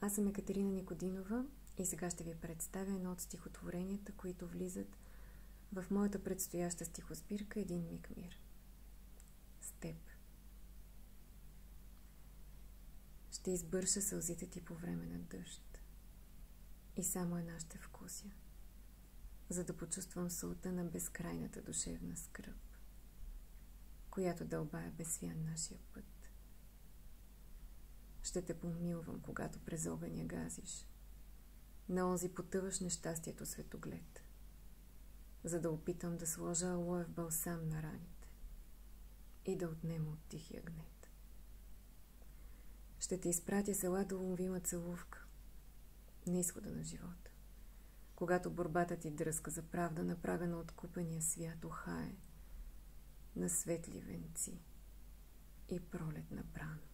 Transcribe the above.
Аз съм Екатерина Никодинова и сега ще ви представя едно от стихотворенията, които влизат в моята предстояща стихосбирка «Един миг мир». С теб. Ще избърша сълзите ти по време на дъжд и само една ще вкуся, за да почувствам солта на безкрайната душевна скръб, която дълбая безсвян нашия път. Ще те помилвам, когато през огъня газиш, на онзи потъваш нещастието светоглед, за да опитам да сложа алоев балсам на раните и да отнема от тихия гнет. Ще те изпратя с еладоловима целувка на изхода на живота, когато борбата ти дръска за правда на прага на откупения свят ухае на светли венци и пролетна брана.